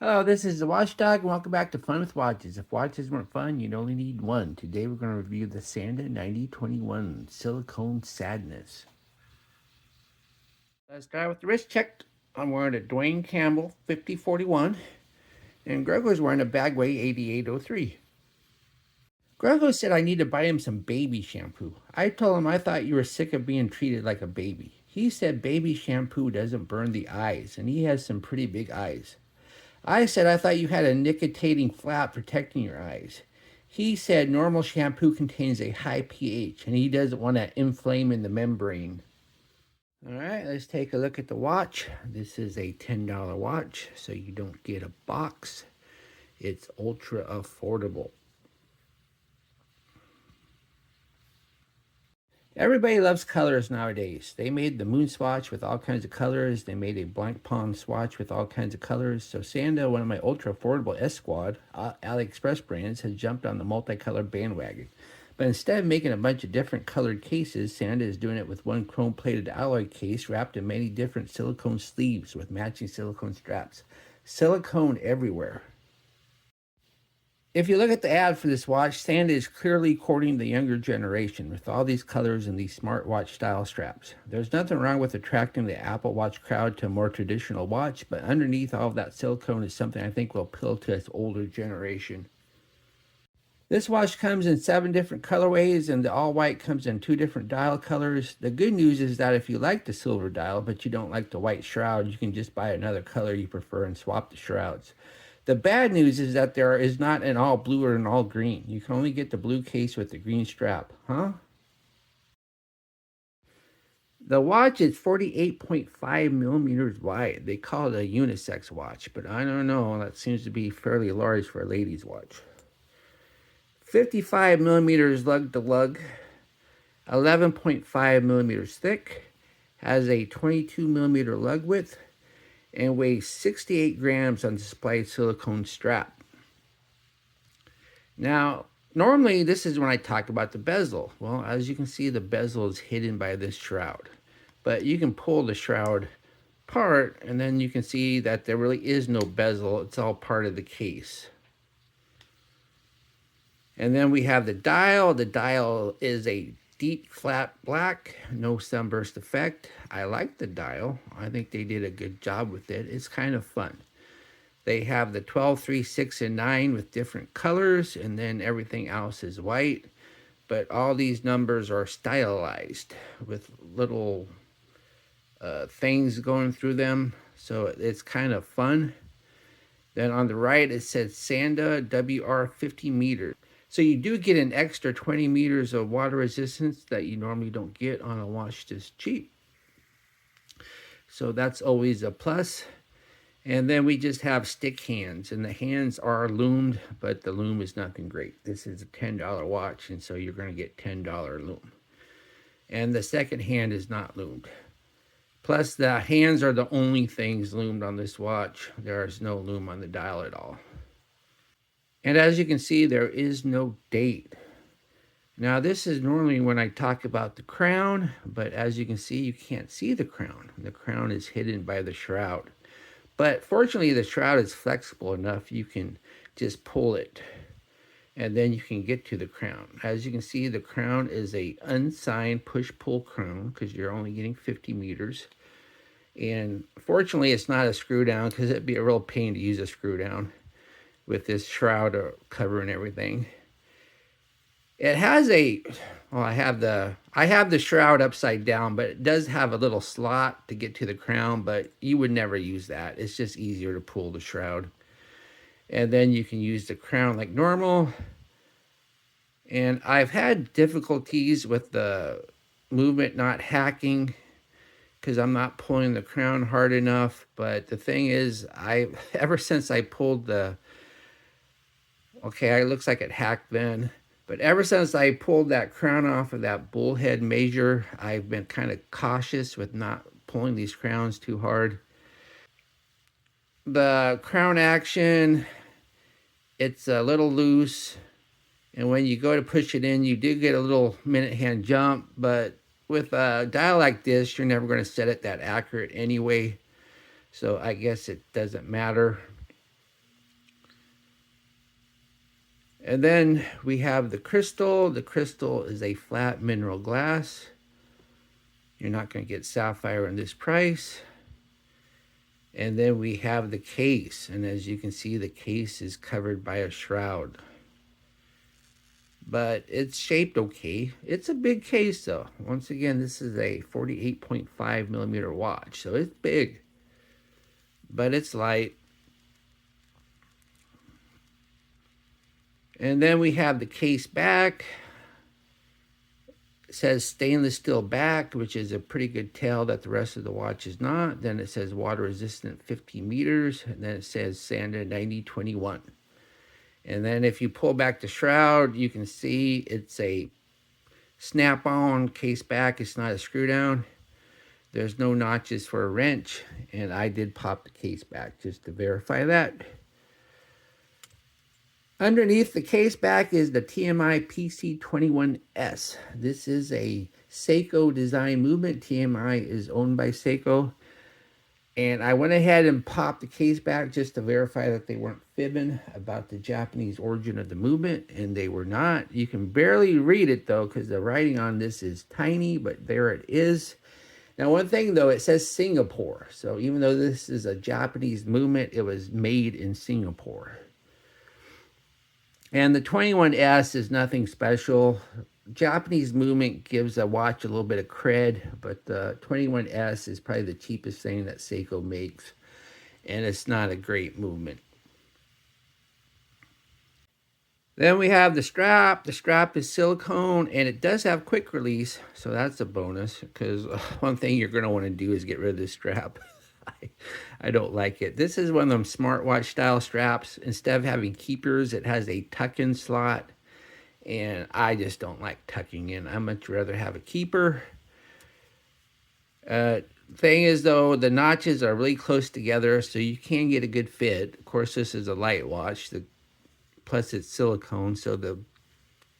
Hello, this is the Watchdog, and welcome back to Fun with Watches. If watches weren't fun, you'd only need one. Today we're going to review the Sanda 9021 Silicone Sadness. Let's start with the wrist check. I'm wearing a Dwayne Campbell 5041, and Grego's wearing a Bagway 8803. Grego said I need to buy him some baby shampoo. I told him I thought you were sick of being treated like a baby. He said baby shampoo doesn't burn the eyes, and he has some pretty big eyes. I said I thought you had a nicotinating flap protecting your eyes. He said normal shampoo contains a high pH and he doesn't want to inflame in the membrane. All right, let's take a look at the watch. This is a $10 watch, so you don't get a box. It's ultra affordable. Everybody loves colors nowadays. They made the moon swatch with all kinds of colors. They made a blank palm swatch with all kinds of colors. So Sanda, one of my ultra affordable S Squad AliExpress brands, has jumped on the multicolored bandwagon. But instead of making a bunch of different colored cases, Sanda is doing it with one chrome-plated alloy case wrapped in many different silicone sleeves with matching silicone straps. Silicone everywhere. If you look at the ad for this watch, Sanda is clearly courting the younger generation with all these colors and these smartwatch style straps. There's nothing wrong with attracting the Apple Watch crowd to a more traditional watch, but underneath all of that silicone is something I think will appeal to its older generation. This watch comes in 7 different colorways, and the all white comes in 2 different dial colors. The good news is that if you like the silver dial but you don't like the white shroud, you can just buy another color you prefer and swap the shrouds. The bad news is that there is not an all blue or an all green. You can only get the blue case with the green strap. Huh? The watch is 48.5 millimeters wide. They call it a unisex watch, but I don't know. That seems to be fairly large for a lady's watch. 55 millimeters lug to lug, 11.5 millimeters thick, has a 22 millimeter lug width, and weighs 68 grams on displayed silicone strap. Now, normally this is when I talk about the bezel. Well, as you can see, the bezel is hidden by this shroud. But you can pull the shroud apart, and then you can see that there really is no bezel. It's all part of the case. And then we have the dial. The dial is a deep flat black, no sunburst effect. I like the dial. I think they did a good job with it. It's kind of fun. They have the 12, 3, 6, and 9 with different colors, and then everything else is white. But all these numbers are stylized with little things going through them, so it's kind of fun. Then on the right, it says Sanda WR 50 meters. So you do get an extra 20 meters of water resistance that you normally don't get on a watch this cheap. So that's always a plus. And then we just have stick hands, and the hands are loomed, but the loom is nothing great. This is a $10 watch, and so you're going to get $10 loom. And the second hand is not loomed. Plus, the hands are the only things loomed on this watch. There is no loom on the dial at all. And as you can see, there is no date. Now, this is normally when I talk about the crown, but as you can see, you can't see the crown. The crown is hidden by the shroud. But fortunately, the shroud is flexible enough you can just pull it, and then you can get to the crown. As you can see, the crown is a unsigned push-pull crown because you're only getting 50 meters. And fortunately, it's not a screw down because it'd be a real pain to use a screw down with this shroud covering everything. It has a, well, I have the shroud upside down, but it does have a little slot to get to the crown, but you would never use that. It's just easier to pull the shroud. And then you can use the crown like normal. And I've had difficulties with the movement not hacking because I'm not pulling the crown hard enough. But the thing is, ever since I pulled okay, it looks like it hacked then. But ever since I pulled that crown off of that bullhead measure, I've been kind of cautious with not pulling these crowns too hard. The crown action, it's a little loose. And when you go to push it in, you do get a little minute hand jump. But with a dial like this, you're never going to set it that accurate anyway. So I guess it doesn't matter. And then we have the crystal. The crystal is a flat mineral glass. You're not going to get sapphire in this price. And then we have the case. And as you can see, the case is covered by a shroud. But it's shaped okay. It's a big case though. Once again, this is a 48.5 millimeter watch. So it's big. But it's light. And then we have the case back. It says stainless steel back, which is a pretty good tell that the rest of the watch is not. Then it says water resistant 50 meters. And then it says Sanda 9021. And then if you pull back the shroud, you can see it's a snap-on case back. It's not a screw down. There's no notches for a wrench. And I did pop the case back just to verify that. Underneath the case back is the TMI PC21S. This is a Seiko design movement. TMI is owned by Seiko. And I went ahead and popped the case back just to verify that they weren't fibbing about the Japanese origin of the movement, and they were not. You can barely read it though, because the writing on this is tiny, but there it is. Now, one thing though, it says Singapore. So even though this is a Japanese movement, it was made in Singapore. And the 21S is nothing special. Japanese movement gives a watch a little bit of cred, but the 21S is probably the cheapest thing that Seiko makes, and it's not a great movement. Then we have the strap. The strap is silicone, and it does have quick release, so that's a bonus, because one thing you're going to want to do is get rid of this strap. I don't like it. This is one of them smartwatch style straps. Instead of having keepers, it has a tuck-in slot. And I just don't like tucking in. I much rather have a keeper. Thing is though, the notches are really close together, so you can get a good fit. Of course, this is a light watch. Plus it's silicone, so the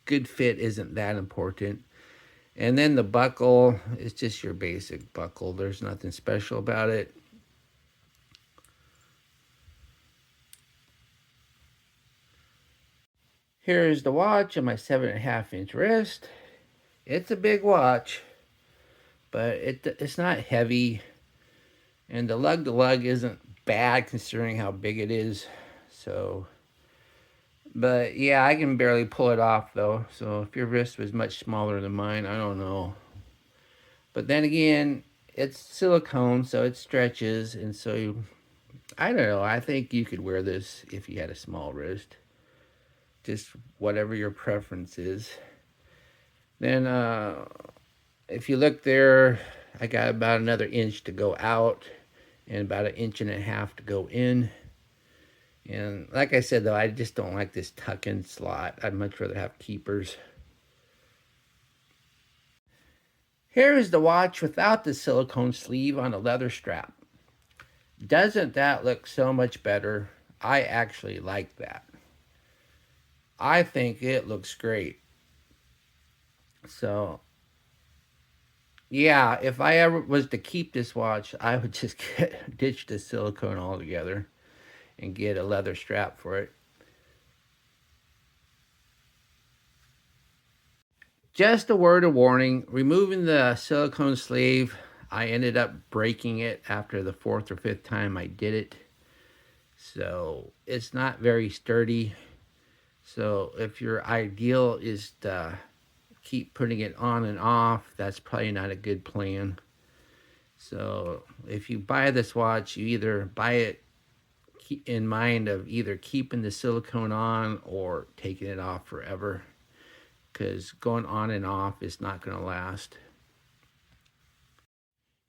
good fit isn't that important. And then the buckle is just your basic buckle. There's nothing special about it. Here's the watch on my 7.5-inch wrist. It's a big watch, but it's not heavy. And the lug to lug isn't bad considering how big it is. So, but yeah, I can barely pull it off though. So if your wrist was much smaller than mine, I don't know. But then again, it's silicone, so it stretches. And so, I don't know. I think you could wear this if you had a small wrist. Just whatever your preference is. Then if you look there, I got about another inch to go out and about 1.5 inches to go in. And like I said though, I just don't like this tuck-in slot. I'd much rather have keepers. Here is the watch without the silicone sleeve on a leather strap. Doesn't that look so much better? I actually like that. I think it looks great. So, yeah, if I ever was to keep this watch, I would just ditch the silicone altogether and get a leather strap for it. Just a word of warning, removing the silicone sleeve, I ended up breaking it after the 4th or 5th time I did it. So, it's not very sturdy. So if your ideal is to keep putting it on and off, that's probably not a good plan. So if you buy this watch, you either buy it in mind of either keeping the silicone on or taking it off forever, because going on and off is not going to last.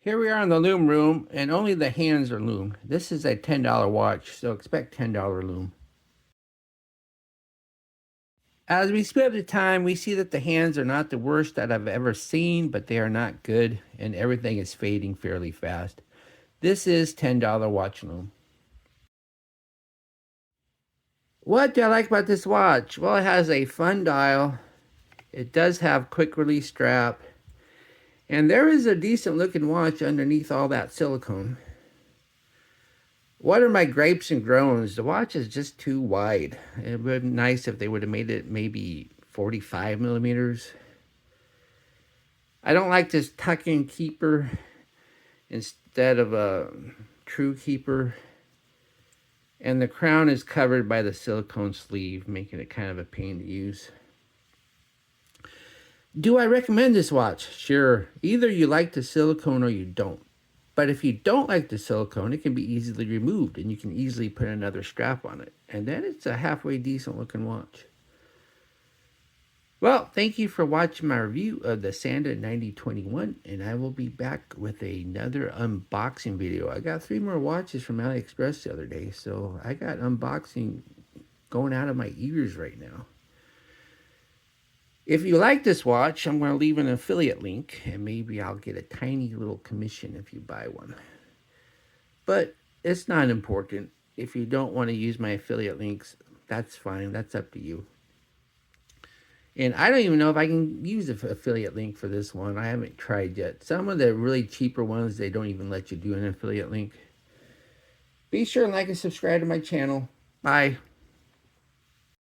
Here we are in the loom room, and only the hands are loomed. This is a $10 watch, so expect $10 loom. As we split the time, we see that the hands are not the worst that I've ever seen, but they are not good, and everything is fading fairly fast. This is $10 watch loom. What do I like about this watch? Well, it has a fun dial. It does have quick release strap. And there is a decent looking watch underneath all that silicone. What are my gripes and groans? The watch is just too wide. It would be nice if they would have made it maybe 45 millimeters. I don't like this tuck-in keeper instead of a true keeper. And the crown is covered by the silicone sleeve, making it kind of a pain to use. Do I recommend this watch? Sure. Either you like the silicone or you don't. But if you don't like the silicone, it can be easily removed and you can easily put another strap on it. And then it's a halfway decent looking watch. Well, thank you for watching my review of the Sanda 9021, and I will be back with another unboxing video. I got 3 more watches from AliExpress the other day, so I got unboxing going out of my ears right now. If you like this watch, I'm going to leave an affiliate link, and maybe I'll get a tiny little commission if you buy one. But it's not important. If you don't want to use my affiliate links, that's fine. That's up to you. And I don't even know if I can use an affiliate link for this one. I haven't tried yet. Some of the really cheaper ones, they don't even let you do an affiliate link. Be sure and like and subscribe to my channel. Bye.